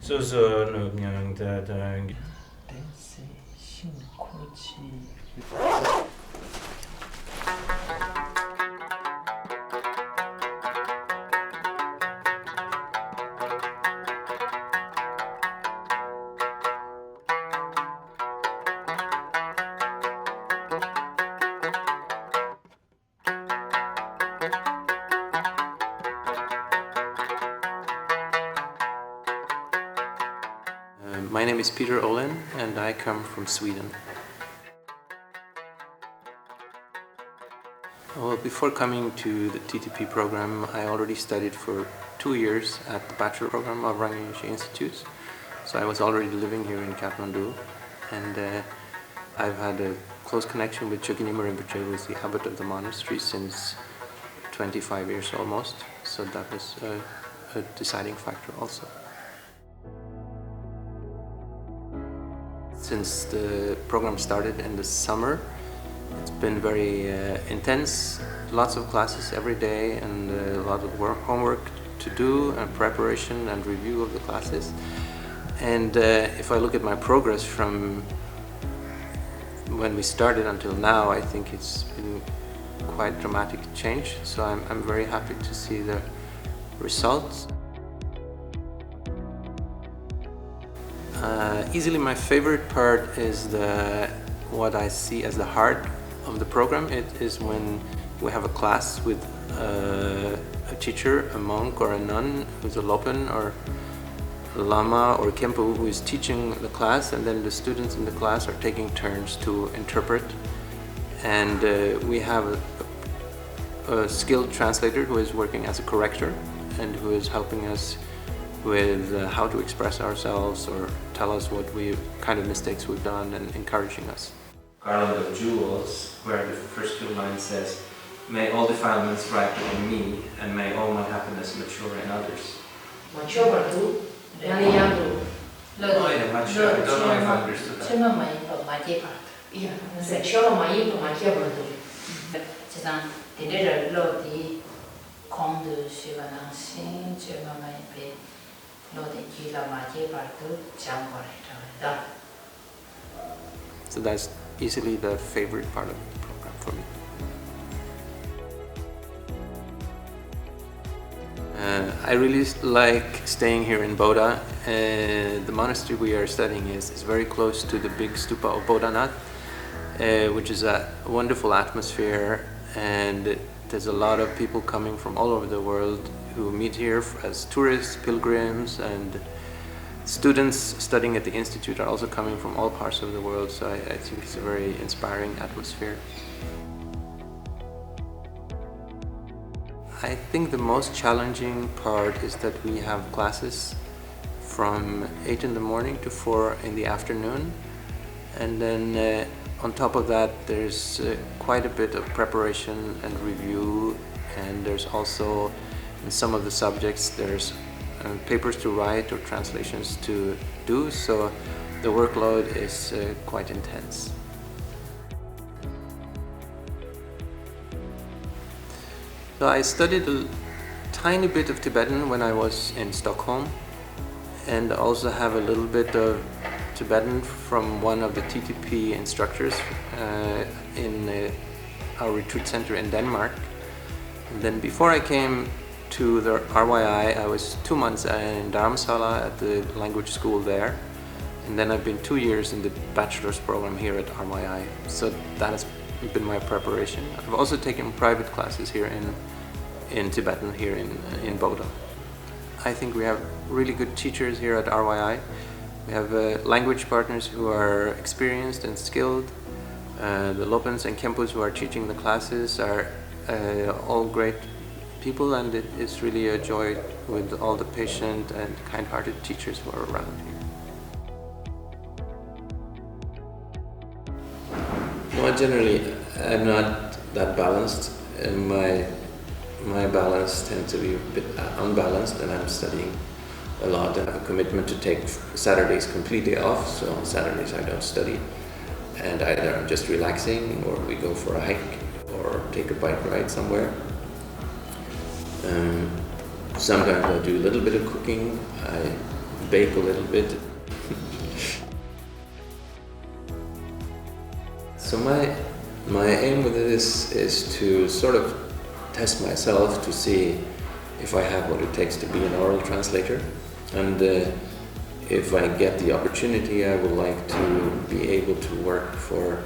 so so no myang da da My name is Peter Olin and I come from Sweden. Well, before coming to the TTP program, I already studied for 2 years at the bachelor program of Rangjung Yeshe Institute. So I was already living here in Kathmandu, and I've had a close connection with Chogyam Rinpoche, who is the abbot of the monastery, since 25 years almost. So that was a deciding factor also. Since the program started in the summer, it's been very intense, lots of classes every day and a lot of homework to do and preparation and review of the classes. And if I look at my progress from when we started until now, I think it's been quite dramatic change. So I'm very happy to see the results. Easily my favorite part is what I see as the heart of the program. It is when we have a class with a teacher, a monk or a nun who's a lopen or a lama or kempo who is teaching the class, and then the students in the class are taking turns to interpret. And we have a skilled translator who is working as a corrector and who is helping us with how to express ourselves or tell us what kind of mistakes we've done and encouraging us. Garland of Jewels, where the first 2 lines says, "May all defilements ripen in me, and may all my happiness mature in others." Mature bardu, yani yandu. I don't know if I understood that. Chema mai pa maji part. Yeah, se cholo mai pa maji bardu. Chizan dinde lo di kong de shivana sin chema mai pe lo de kila maji bardu jam kore. So that's easily the favorite part of the program for me. I really like staying here in Bodha. The monastery we are studying is very close to the big stupa of Bodhanath, which is a wonderful atmosphere, and there's a lot of people coming from all over the world who meet here as tourists, pilgrims, and students studying at the Institute are also coming from all parts of the world, so I think it's a very inspiring atmosphere. I think the most challenging part is that we have classes from 8 in the morning to 4 in the afternoon, and then on top of that there's quite a bit of preparation and review, and there's also in some of the subjects there's papers to write or translations to do, so the workload is quite intense. So I studied a tiny bit of Tibetan when I was in Stockholm, and also have a little bit of Tibetan from one of the TTP instructors in our retreat center in Denmark. And then before I came to the RYI, I was 2 months in Dharamsala at the language school there, and then I've been 2 years in the bachelor's program here at RYI, so that has been my preparation. I've also taken private classes here in Tibetan here in Bodha. I think we have really good teachers here at RYI. We have language partners who are experienced and skilled. The Lopens and Kempus who are teaching the classes are all great people, and it is really a joy with all the patient and kind-hearted teachers who are around here. Well, generally, I'm not that balanced, and my balance tends to be a bit unbalanced, and I'm studying a lot. I have a commitment to take Saturdays completely off, so on Saturdays I don't study, and either I'm just relaxing, or we go for a hike, or take a bike ride somewhere. Sometimes I do a little bit of cooking. I bake a little bit. So my aim with this is to sort of test myself to see if I have what it takes to be an oral translator, and if I get the opportunity, I would like to be able to work for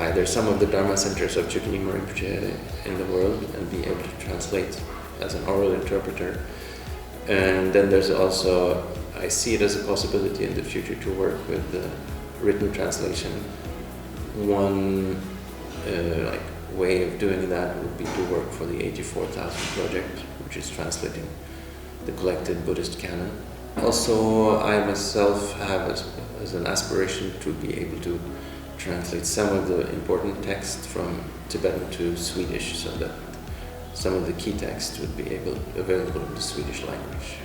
either some of the Dharma centers of Chögyam Rinpoche in the world and be able to translate as an oral interpreter. And then there's also, I see it as a possibility in the future to work with written translation. One way of doing that would be to work for the 84,000 project, which is translating the collected Buddhist canon. Also, I myself have as an aspiration to be able to translate some of the important texts from Tibetan to Swedish, so that some of the key texts would be available in the Swedish language.